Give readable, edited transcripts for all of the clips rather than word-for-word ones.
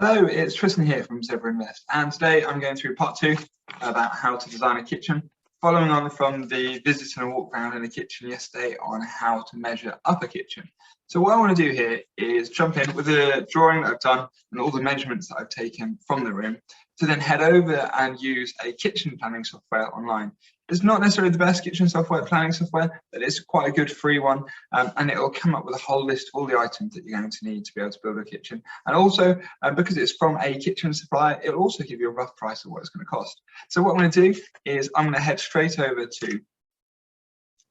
Hello, it's Tristan here from Zebra Invest, and today I'm going through part 2 about how to design a kitchen, following on from the visit and a walk around in the kitchen yesterday on how to measure up a kitchen. So what I want to do here is jump in with a drawing that I've done and all the measurements that I've taken from the room to then head over and use a kitchen planning software online. It's not necessarily the best kitchen software planning software, but it's quite a good free one, and it will come up with a whole list of all the items that you're going to need to be able to build a kitchen. And also, because it's from a kitchen supplier, it will also give you a rough price of what it's going to cost. So what I'm going to do is I'm going to head straight over to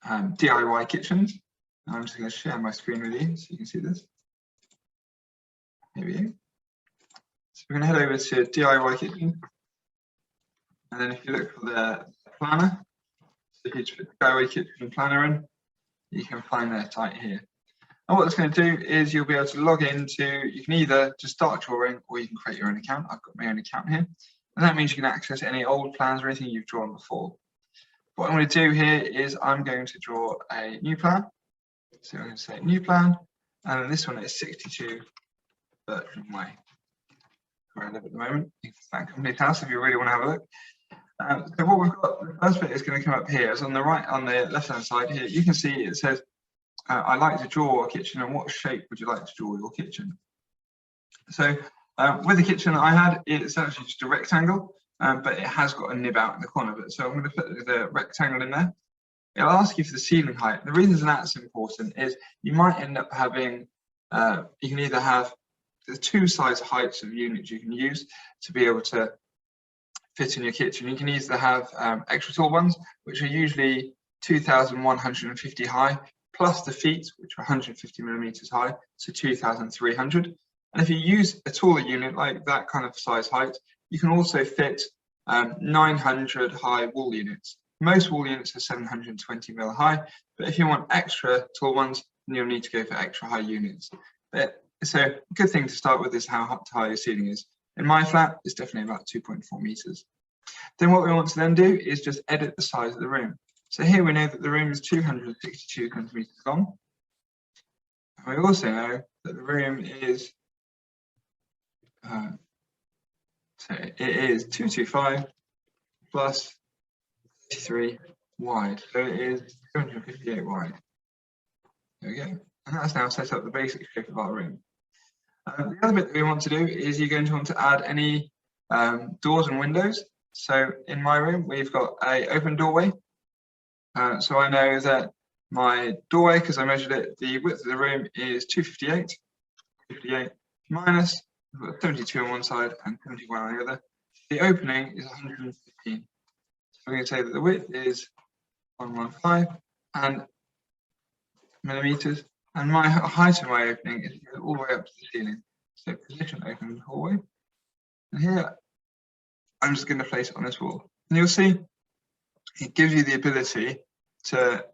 DIY kitchens. I'm just going to share my screen with you so you can see this. Here we go. So we're going to head over to DIY kitchen, and then if you look for the planner, so if you just put DIY kitchen planner in, you can find that right here. And what it's going to do is you'll be able to log into, you can either just start drawing or you can create your own account. I've got my own account here, and that means you can access any old plans or anything you've drawn before. What I'm going to do here is I'm going to draw a new plan. So I'm going to say new plan, and this one is 62 Bertram Way, where I live at the moment. You can find company's house if you really want to have a look. So what we've got, the first bit is going to come up here. Is on the right, on the left-hand side here, you can see it says, "I like to draw a kitchen, and what shape would you like to draw your kitchen?" So with the kitchen that I had, it's actually just a rectangle, but it has got a nib out in the corner of it. So I'm going to put the rectangle in there. It'll ask you for the ceiling height. The reason that's important is you might end up having, you can either have the two size heights of units you can use to be able to fit in your kitchen. You can either have extra tall ones, which are usually 2,150 high, plus the feet, which are 150 millimeters high, so 2,300. And if you use a taller unit like that kind of size height, you can also fit 900 high wall units. Most wall units are 720 mil high, but if you want extra tall ones, then you'll need to go for extra high units. But so a good thing to start with is how high your ceiling is. In my flat, it's definitely about 2.4 meters. Then what we want to then do is just edit the size of the room. So here we know that the room is 262 centimeters long. And we also know that the room is, so it is 225 plus 33 wide, so it is 258 wide. There we go, and that's now set up the basic shape of our room. The other bit that we want to do is you're going to want to add any doors and windows. So in my room, we've got an open doorway. So I know that my doorway, because I measured it, the width of the room is 258. 58 minus, we've got 72 on one side and 71 on the other. The opening is 115. We're going to say that the width is 115 and millimeters, and my height of my opening is all the way up to the ceiling. So position open hallway, and here I'm just going to place it on this wall, and you'll see it gives you the ability to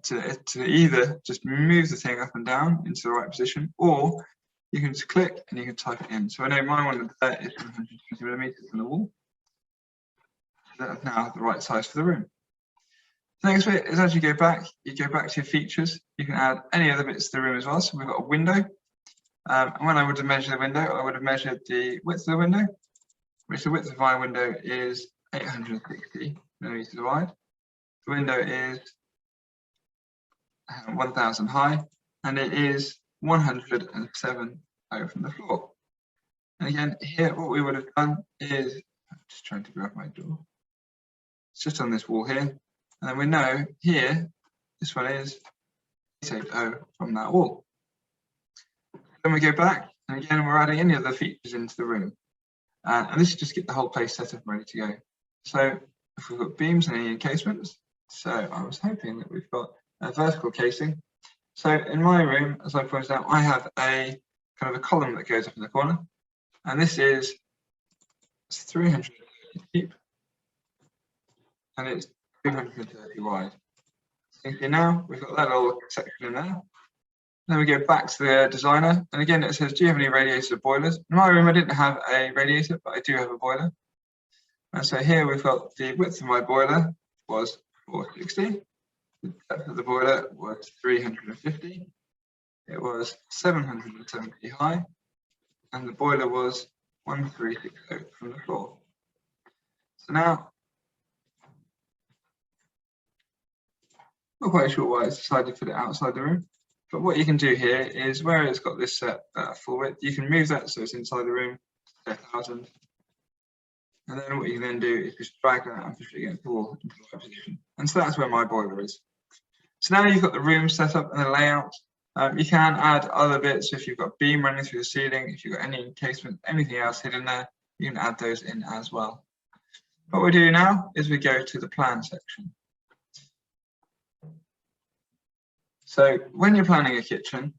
either just move the thing up and down into the right position, or you can just click and you can type it in. So I know my one there is 120 millimeters on the wall. That's now the right size for the room. The next bit is as you go back to your features. You can add any other bits to the room as well. So we've got a window. And when I would have measured the window, I would have measured the width of the window, which the width of my window is 860 millimeters wide. The window is 1,000 high, and it is 107 over from the floor. And again, here what we would have done is, I'm just trying to grab my door. It's just on this wall here, and then we know here this one is 880 from that wall. Then we go back, and again we're adding any other features into the room, and this is just get the whole place set up and ready to go. So if we've got beams and any encasements, so I was hoping that we've got a vertical casing. So in my room, as I pointed out, I have a kind of a column that goes up in the corner, and this is 300 deep. And it's 230 wide. So you can see now we've got that little section in there. Then we go back to the designer, and again it says, do you have any radiators or boilers? In my room I didn't have a radiator, but I do have a boiler. And so here we've got the width of my boiler was 460, the depth of the boiler was 350, it was 770 high, and the boiler was 1360 from the floor. So now, not quite sure why it's decided to put it outside the room, but what you can do here is where it's got this set full width, you can move that so it's inside the room, 1000. And then what you can then do is just drag that and push it against the wall into the right position. And so that's where my boiler is. So now you've got the room set up and the layout. You can add other bits. If you've got a beam running through the ceiling, if you've got any encasement, anything else hidden there, you can add those in as well. What we do now is we go to the plan section. So when you're planning a kitchen,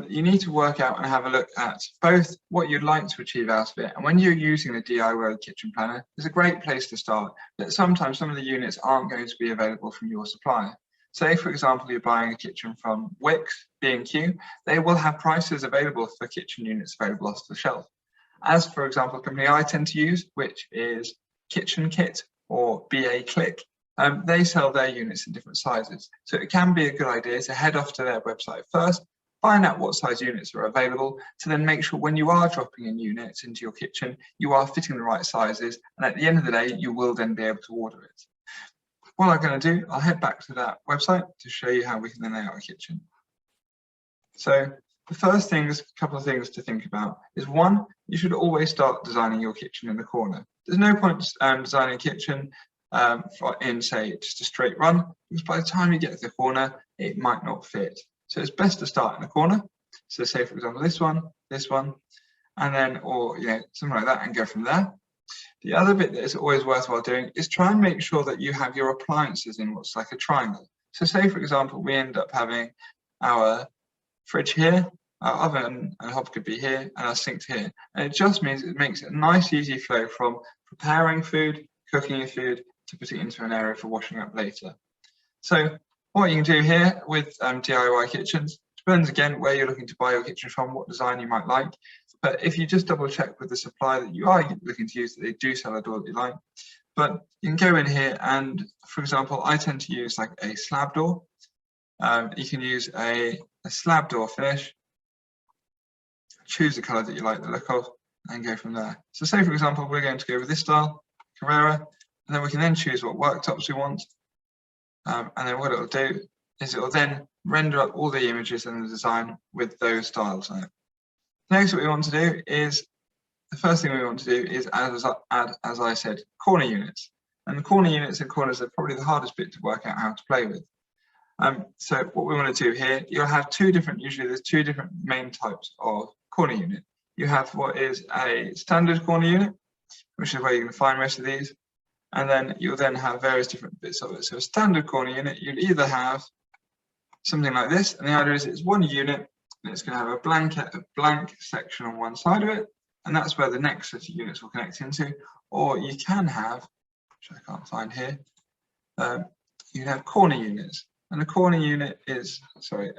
you need to work out and have a look at both what you'd like to achieve out of it, and when you're using the DIY kitchen planner, it's a great place to start, but sometimes some of the units aren't going to be available from your supplier. Say, for example, you're buying a kitchen from Wix, B&Q, they will have prices available for kitchen units available off the shelf. As, for example, a company I tend to use, which is Kitchen Kit or BA Click, they sell their units in different sizes. So it can be a good idea to head off to their website first, find out what size units are available, to then make sure when you are dropping in units into your kitchen, you are fitting the right sizes, and at the end of the day, you will then be able to order it. What I'm going to do, I'll head back to that website to show you how we can then lay out a kitchen. So the first things, a couple of things to think about is, one, you should always start designing your kitchen in the corner. There's no point designing a kitchen in, say, just a straight run, because by the time you get to the corner, it might not fit. So it's best to start in the corner. So say, for example, this one, and then, or something like that, and go from there. The other bit that is always worthwhile doing is try and make sure that you have your appliances in what's like a triangle. So say, for example, we end up having our fridge here, our oven and hob could be here, and our sinks here. And it just means it makes it a nice, easy flow from preparing food, cooking your food, to putting it into an area for washing up later. So what you can do here with DIY kitchens, depends again where you're looking to buy your kitchen from, what design you might like. But if you just double check with the supplier that you are looking to use, that they do sell a door that you like. But you can go in here and, for example, I tend to use like a slab door. You can use a slab door finish, choose the colour that you like the look of, and go from there. So say, for example, we're going to go with this style, Carrera, and then we can then choose what worktops we want. And then what it'll do is it'll then render up all the images and the design with those styles on it. Next, what we want to do is, the first thing we want to do is add, as I said, corner units. And the corner units and corners are probably the hardest bit to work out how to play with. So what we want to do here, you'll have usually there's two different main types of corner unit. You have what is a standard corner unit, which is where you're going to find most of these. And then you'll then have various different bits of it. So a standard corner unit, you'd either have something like this, and the idea is it's one unit, and it's going to have a blank section on one side of it, and that's where the next set of units will connect into. Or you can have, which I can't find here, you can have corner units, and a corner unit is,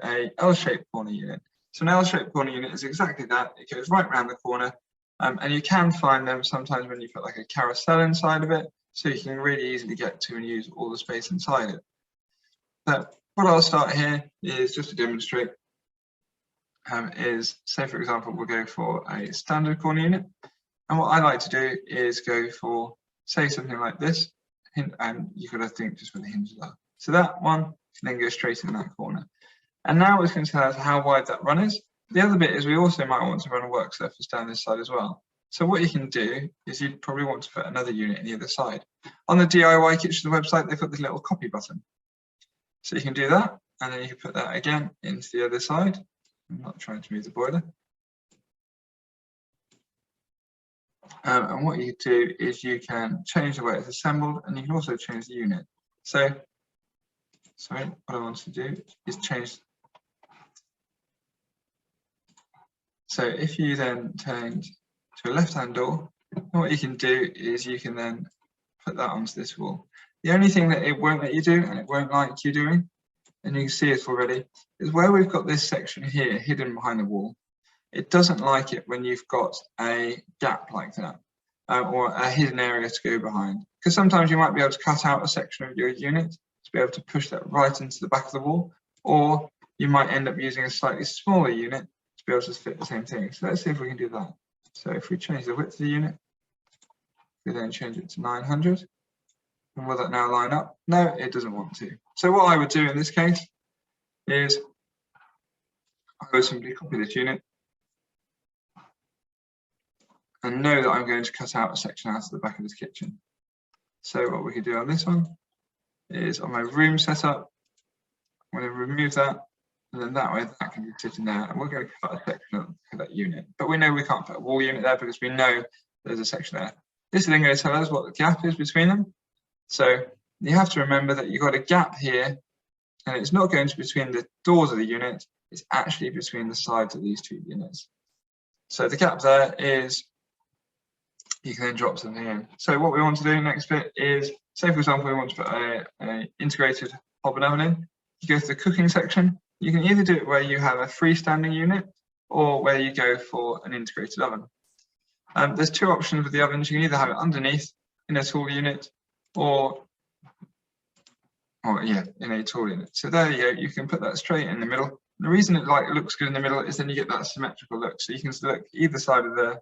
a L-shaped corner unit. So an L-shaped corner unit is exactly that. It goes right around the corner, and you can find them sometimes when you put like a carousel inside of it, so you can really easily get to and use all the space inside it. But what I'll start here is just to demonstrate, is say, for example, we'll go for a standard corner unit. And what I like to do is go for, say, something like this, and you've got to think just where the hinges are. So that one can then go straight in that corner. And now it's going to tell us how wide that run is. The other bit is we also might want to run a work surface down this side as well. So what you can do is you'd probably want to put another unit in the other side. On the DIY Kitchen website, they've got this little copy button. So you can do that, and then you can put that again into the other side. I'm not trying to move the boiler. And what you do is you can change the way it's assembled, and you can also change the unit. So, sorry, what I want to do is change. So if you then turn to a left-hand door, what you can do is you can then put that onto this wall. The only thing that it won't let you do, and it won't like you doing, and you can see it already, is where we've got this section here hidden behind the wall. It doesn't like it when you've got a gap like that, or a hidden area to go behind. Because sometimes you might be able to cut out a section of your unit to be able to push that right into the back of the wall, or you might end up using a slightly smaller unit to be able to fit the same thing. So let's see if we can do that. So if we change the width of the unit, we then change it to 900, and will that now line up? No, it doesn't want to. So what I would do in this case is I would simply copy this unit and know that I'm going to cut out a section out of the back of this kitchen. So what we could do on this one is on my room setup, I'm going to remove that, and then that way that can be sitting there, and we're going to cut a section of that unit. But we know we can't put a wall unit there because we know there's a section there. This is then going to tell us what the gap is between them. So you have to remember that you've got a gap here, and it's not going to be between the doors of the unit, it's actually between the sides of these two units. So the gap there is, you can then drop something in. So what we want to do next bit is, say for example, we want to put an integrated hob and oven in. You go to the cooking section. You can either do it where you have a freestanding unit or where you go for an integrated oven. There's two options with the ovens. You can either have it underneath in a tall unit or in a tall unit. So there you go, you can put that straight in the middle. The reason it looks good in the middle is then you get that symmetrical look. So you can look either side of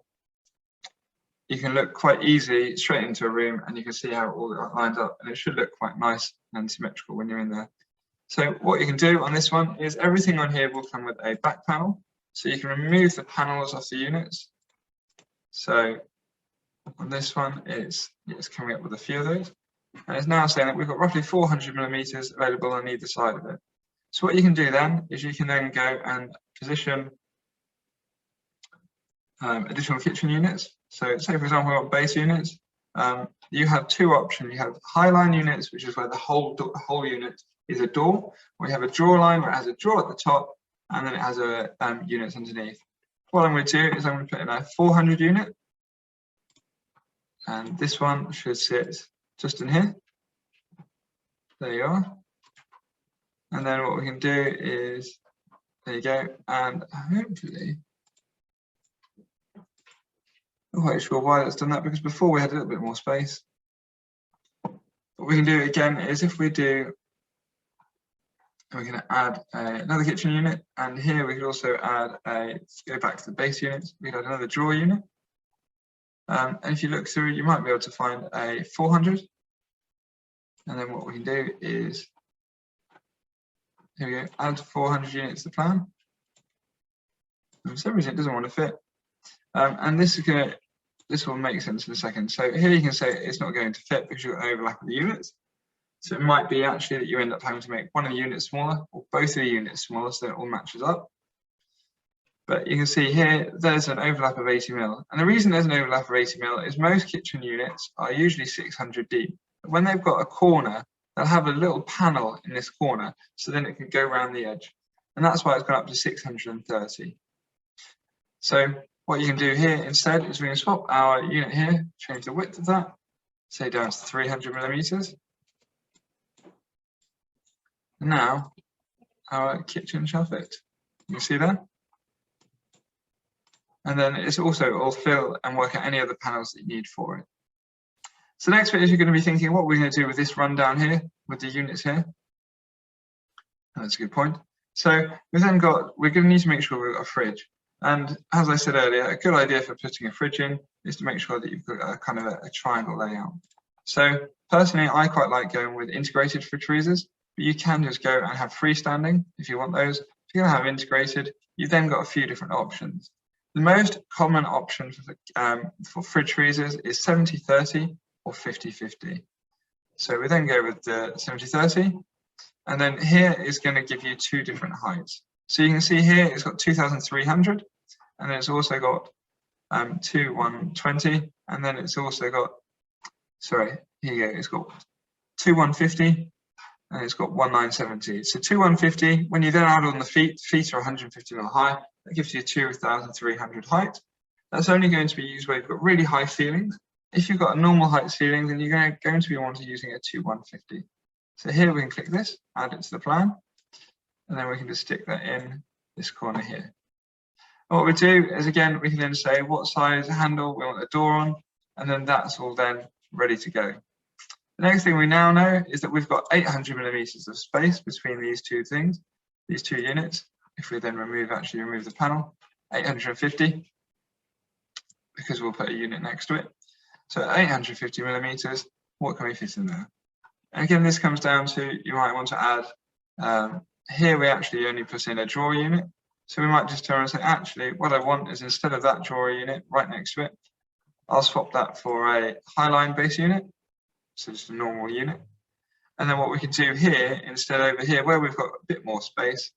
you can look quite easily straight into a room, and you can see how it all lines up, and it should look quite nice and symmetrical when you're in there. So what you can do on this one is everything on here will come with a back panel. So you can remove the panels off the units. So on this one, it's coming up with a few of those. And it's now saying that we've got roughly 400 millimeters available on either side of it. So what you can do then is you can then go and position additional kitchen units. So say for example, we want base units. You have two options. You have highline units, which is where the whole unit is a door. We have a drawer line where it has a drawer at the top, and then it has a units underneath. What I'm going to do is I'm going to put in a 400 unit, and this one should sit just in here. There you are. And then what we can do is, there you go, and hopefully, I'm not quite sure why that's done that, because before we had a little bit more space. What we can do again is if we do, we're going to add another kitchen unit, and here we could also add let's go back to the base units, we could add another drawer unit. And if you look through, you might be able to find a 400. And then what we can do is, here we go, add 400 units to the plan. And for some reason it doesn't want to fit. And this will make sense in a second. So here you can say it's not going to fit because you've got an overlap of the units. So it might be actually that you end up having to make one of the units smaller or both of the units smaller so it all matches up. But you can see here, there's an overlap of 80 mil. And the reason there's an overlap of 80 mil is most kitchen units are usually 600 deep. When they've got a corner, they'll have a little panel in this corner, so then it can go around the edge. And that's why it's gone up to 630. So what you can do here instead is we can swap our unit here, change the width of that, say down to 300 millimeters. And now our kitchen shall fit. You see that? And then it's also, it'll fill and work out any other panels that you need for it. So next bit is you're going to be thinking, what we're going to do with this rundown here, with the units here. And that's a good point. So we've then got, we're going to need to make sure we've got a fridge. And as I said earlier, a good idea for putting a fridge in is to make sure that you've got a kind of a triangle layout. So personally, I quite like going with integrated fridge freezers, but you can just go and have freestanding if you want those. If you're going to have integrated, you've then got a few different options. The most common option for fridge freezers is 70-30 or 50-50. So we then go with the 70-30, and then here is going to give you two different heights. So you can see here it's got 2,300, and then it's also got 2,120, and then it's also got, sorry, here you go, it's got 2,150, and it's got 1,970. So 2,150, when you then add on the feet are 150 mil high, that gives you 2,300 height. That's only going to be used where you've got really high ceilings. If you've got a normal height ceiling, then you're going to be wanting using a 2,150. So here we can click this, add it to the plan, and then we can just stick that in this corner here. And what we do is, again, we can then say what size handle we want the door on, and then that's all then ready to go. The next thing we now know is that we've got 800 millimeters of space between these two things, these two units. If we then remove the panel, 850. because we'll put a unit next to it. So at 850 millimeters, what can we fit in there? And again, this comes down to, you might want to add, here we actually only put in a drawer unit. So we might just turn and say, actually, what I want is instead of that drawer unit right next to it, I'll swap that for a highline base unit. So just a normal unit. And then what we can do here, instead over here, where we've got a bit more space,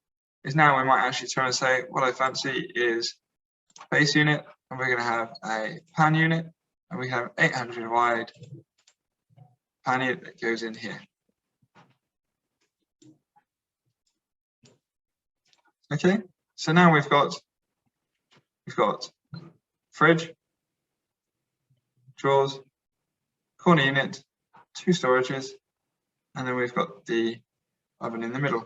is now we might actually turn and say, what I fancy is base unit, and we're going to have a pan unit, and we have 800 wide pan unit that goes in here. Okay, so now we've got fridge, drawers, corner unit, 2 storages, and then we've got the oven in the middle.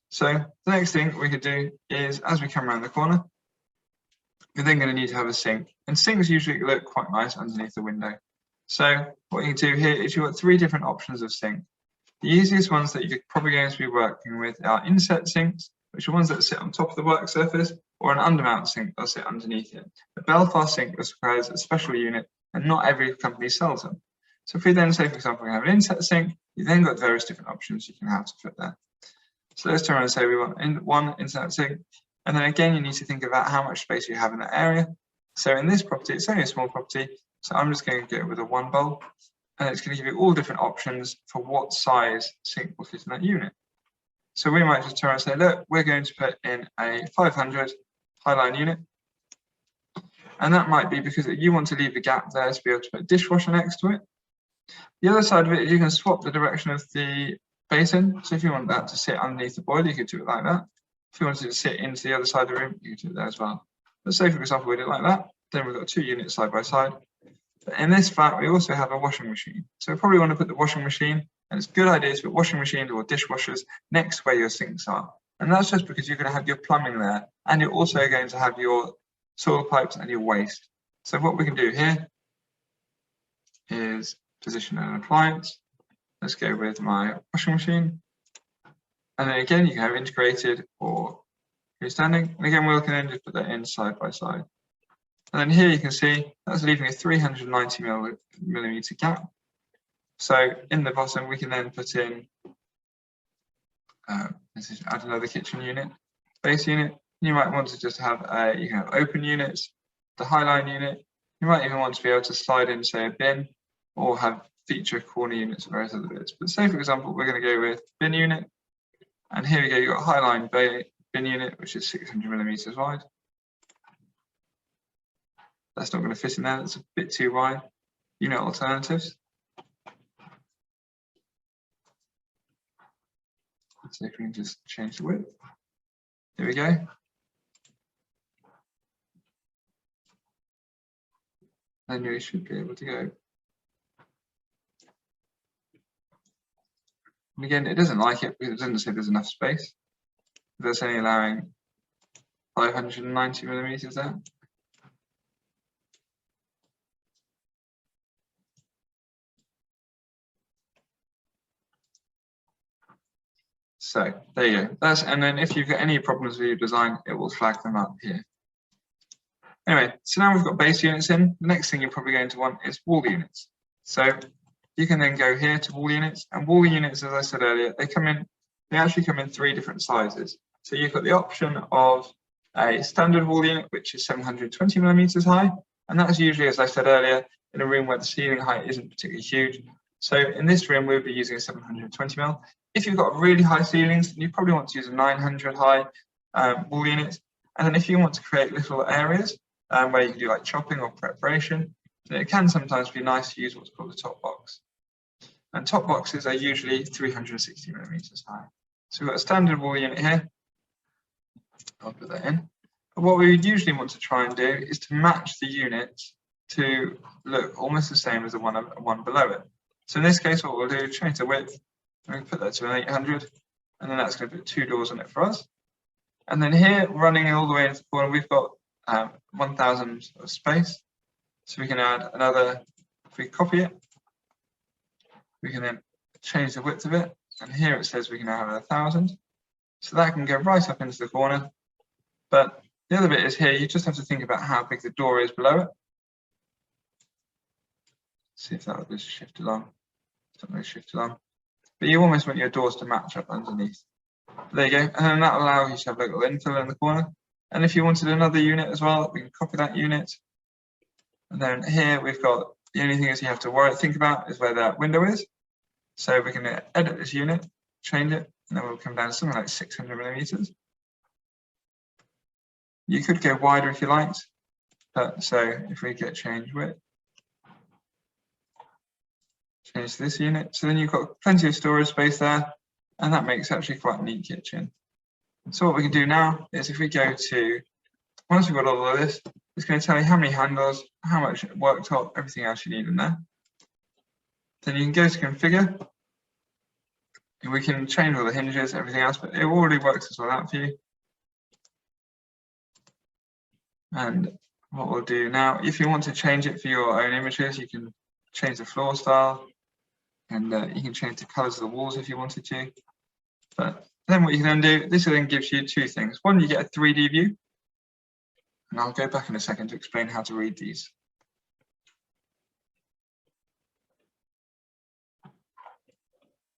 So the next thing we could do is, as we come around the corner, we're then going to need to have a sink. And sinks usually look quite nice underneath the window. So what you can do here is you've got 3 different options of sink. The easiest ones that you're probably going to be working with are inset sinks, which are ones that sit on top of the work surface, or an undermount sink that will sit underneath it. The Belfast sink requires a special unit, and not every company sells them. So if we then say, for example, we have an inset sink, you've then got various different options you can have to put there. So let's turn around and say we want one inset sink, and then again you need to think about how much space you have in that area. So in this property, it's only a small property, so I'm just going to go with a 1 bowl, and it's going to give you all different options for what size sink will fit in that unit. So we might just turn and say, look, we're going to put in a 500 highline unit. And that might be because you want to leave a gap there to be able to put a dishwasher next to it. The other side of it is you can swap the direction of the basin. So if you want that to sit underneath the boiler, you could do it like that. If you wanted to sit into the other side of the room, you could do it there as well. Let's say, for example, we do it like that. Then we've got 2 units side by side. But in this flat, we also have a washing machine. So we probably want to put the washing machine, and it's a good idea to put washing machines or dishwashers next to where your sinks are. And that's just because you're going to have your plumbing there, and you're also going to have your soil pipes and your waste. So what we can do here is position an appliance. Let's go with my washing machine. And then again, you can have integrated or freestanding. And again, we can then just put that in side by side. And then here you can see that's leaving a 390 millimeter gap. So in the bottom, we can then put in, this is add another kitchen unit, base unit. You might want to just have you can have open units, the highline unit. You might even want to be able to slide in, say, a bin, or have feature corner units or various other bits. But say, for example, we're going to go with bin unit. And here we go, you've got a highline bin unit, which is 600 millimeters wide. That's not going to fit in there, that's a bit too wide. Unit alternatives. So if we can just change the width. Here we go. Then you should be able to go. And again, it doesn't like it because it doesn't say there's enough space. That's only allowing 590 millimeters there. So there you go. And then if you've got any problems with your design, it will flag them up here. Anyway, so now we've got base units in. The next thing you're probably going to want is wall units. So you can then go here to wall units, and wall units, as I said earlier, they actually come in 3 different sizes. So you've got the option of a standard wall unit, which is 720 millimeters high, and that's usually, as I said earlier, in a room where the ceiling height isn't particularly huge. So in this room, we'll be using a 720 mil. If you've got really high ceilings, you probably want to use a 900 high wall unit. And then if you want to create little areas where you can do like chopping or preparation, then it can sometimes be nice to use what's called a top box. And top boxes are usually 360 millimeters high. So we've got a standard wall unit here. I'll put that in. But what we would usually want to try and do is to match the units to look almost the same as the one below it. So in this case, what we'll do is change the width. We can put that to an 800, and then that's going to put 2 doors on it for us. And then here, running all the way into the corner, we've got 1000 of space. So we can add another, if we copy it, we can then change the width of it. And here it says we can now have 1000. So that can go right up into the corner. But the other bit is here, you just have to think about how big the door is below it. See if that will just shift along. Something will shift along. But you almost want your doors to match up underneath. There you go, and then that will allow you to have a little infill in the corner. And if you wanted another unit as well, we can copy that unit. And then here we've got, the only thing is you have to think about is where that window is. So we can edit this unit, change it, and then we'll come down to something like 600 millimeters. You could go wider if you liked, but so if we get change width, change this unit, so then you've got plenty of storage space there, and that makes actually quite a neat kitchen. So what we can do now is if we go to, once we've got all of this, it's going to tell you how many handles, how much worktop, everything else you need in there. Then you can go to configure, and we can change all the hinges, everything else, but it already works as well out for you. And what we'll do now, if you want to change it for your own images, you can change the floor style, and you can change the colors of the walls if you wanted to. But then what you can then do, this then gives you two things. One, you get a 3D view, and I'll go back in a second to explain how to read these.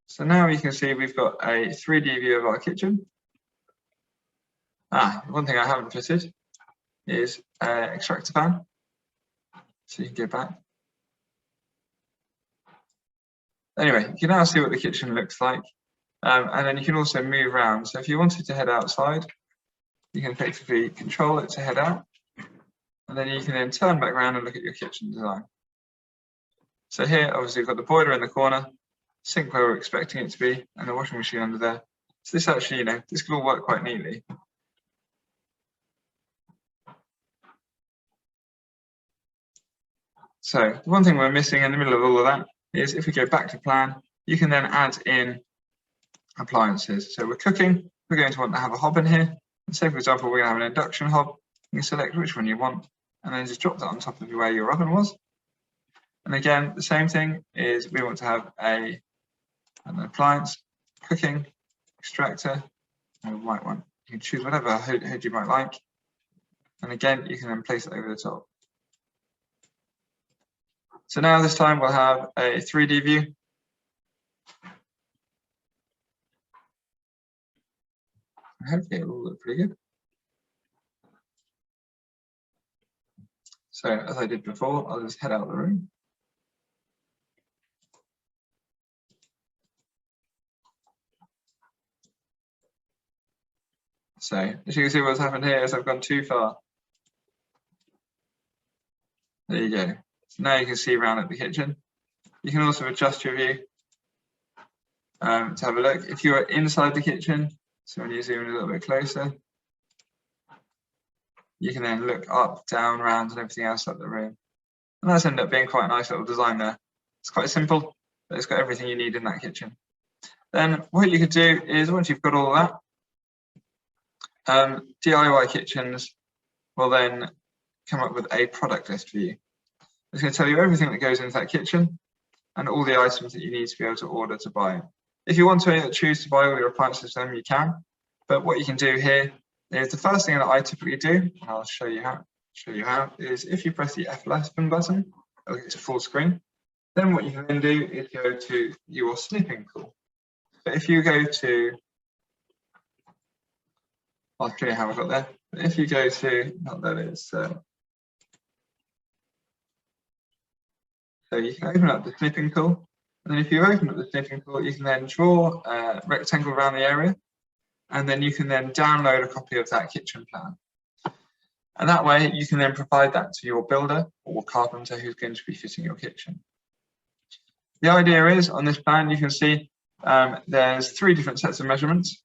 So now you can see we've got a 3D view of our kitchen. One thing I haven't fitted is extractor fan. So you can go back. Anyway, you can now see what the kitchen looks like. And then you can also move around. So if you wanted to head outside, you can effectively control it to head out. And then you can then turn back around and look at your kitchen design. So here, obviously, we've got the boiler in the corner, sink where we're expecting it to be, and the washing machine under there. So this actually, this can all work quite neatly. So the one thing we're missing in the middle of all of that is if we go back to plan, you can then add in appliances. So we're cooking, we're going to want to have a hob in here. And say, for example, we're going to have an induction hob. You can select which one you want, and then just drop that on top of where your oven was. And again, the same thing is we want to have an appliance, cooking, extractor, and a white one. You can choose whatever hood you might like. And again, you can then place it over the top. So now this time we'll have a 3D view. Hopefully it will look pretty good. So as I did before, I'll just head out of the room. So as you can see, what's happened here is I've gone too far. There you go. So now you can see around at the kitchen. You can also adjust your view to have a look. If you're inside the kitchen, so when you zoom in a little bit closer, you can then look up, down, round, and everything else up the room. And that's ended up being quite a nice little design there. It's quite simple, but it's got everything you need in that kitchen. Then what you could do is, once you've got all that, DIY kitchens will then come up with a product list for you. It's going to tell you everything that goes into that kitchen and all the items that you need to be able to order to buy it. If you want to choose to buy all your appliances from them, you can. But what you can do here is the first thing that I typically do, and I'll show you how, is if you press the F11 button, it'll get to full screen. Then what you can then do is go to your snipping tool. But if you go to, I'll show you how I got there. But if you go to, not that it's, so you can open up the snipping tool. And then if you open up the snipping tool, you can then draw a rectangle around the area. And then you can then download a copy of that kitchen plan. And that way you can then provide that to your builder or carpenter who's going to be fitting your kitchen. The idea is, on this plan, you can see there's 3 different sets of measurements.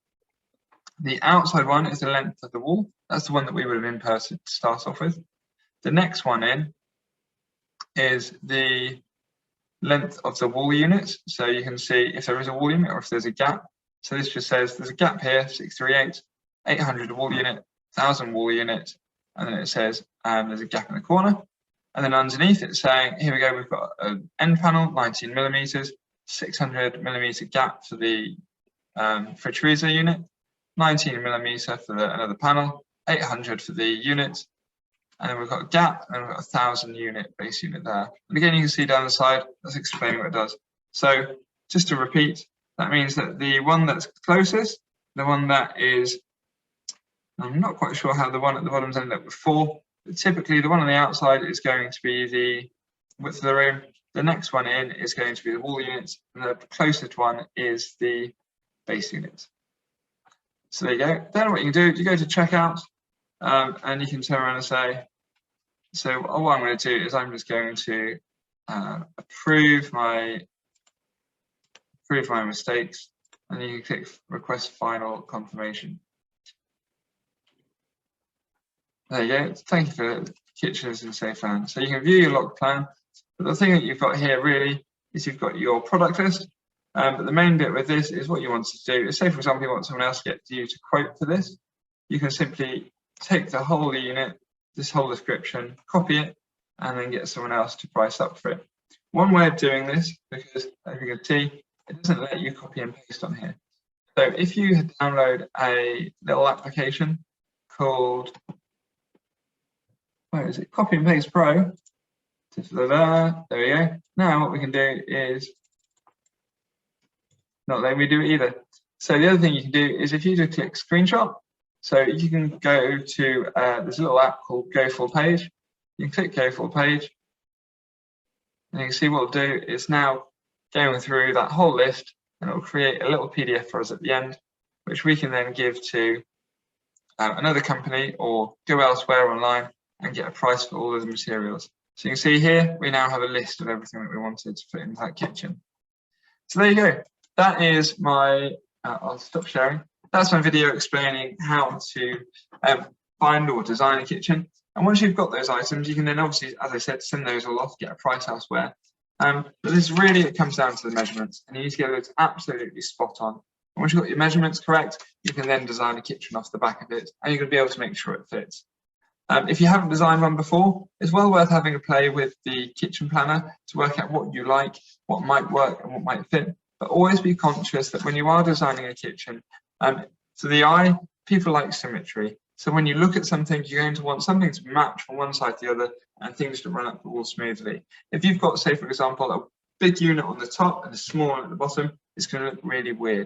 The outside one is the length of the wall. That's the one that we would have inputted to start off with. The next one in is the length of the wall units. So you can see if there is a wall unit or if there's a gap. So this just says there's a gap here, 638, 800 wall unit, 1000 wall unit, and then it says there's a gap in the corner. And then underneath it's saying, here we go, we've got an end panel, 19 millimeters, 600 millimeter gap for the fridge freezer unit, 19 millimeter for another panel, 800 for the unit, and then we've got a gap, and we've got 1,000 unit base unit there. And again, you can see down the side, that's explaining what it does. So just to repeat, that means that the one that's closest, the one that is, I'm not quite sure how the one at the bottom's ended up with 4, but typically the one on the outside is going to be the width of the room. The next one in is going to be the wall units, and the closest one is the base units. So there you go. Then what you can do, you go to checkout, and you can turn around and say, so what I'm going to do is I'm just going to approve my mistakes, and you can click request final confirmation. There you go. Thank you for kitchens in safe hands. So you can view your lock plan, but the thing that you've got here really is you've got your product list. But the main bit with this is what you want to do is, say for example you want someone else to get you to quote for this, you can simply take the whole unit, this whole description, copy it, and then get someone else to price up for it. One way of doing this, because as you can see, it doesn't let you copy and paste on here. So if you download a little application called, where is it? Copy and Paste Pro. There we go. Now what we can do is, not letting me do it either. So the other thing you can do is if you just click screenshot, so you can go to there's a little app called Go Full Page. You can click Go Full Page, and you can see what it'll do is now going through that whole list, and it will create a little PDF for us at the end, which we can then give to another company or go elsewhere online and get a price for all of the materials. So you can see here, we now have a list of everything that we wanted to put into that kitchen. So there you go. That is my, I'll stop sharing. That's my video explaining how to find or design a kitchen. And once you've got those items, you can then obviously, as I said, send those all off, get a price elsewhere. But this really, it comes down to the measurements, and you need to get those absolutely spot on. And once you've got your measurements correct, you can then design a kitchen off the back of it, and you're going to be able to make sure it fits. If you haven't designed one before, it's well worth having a play with the kitchen planner to work out what you like, what might work and what might fit. But always be conscious that when you are designing a kitchen, to the eye, people like symmetry. So when you look at something, you're going to want something to match from one side to the other and things to run up the wall smoothly. If you've got, say, for example, a big unit on the top and a small one at the bottom, it's going to look really weird.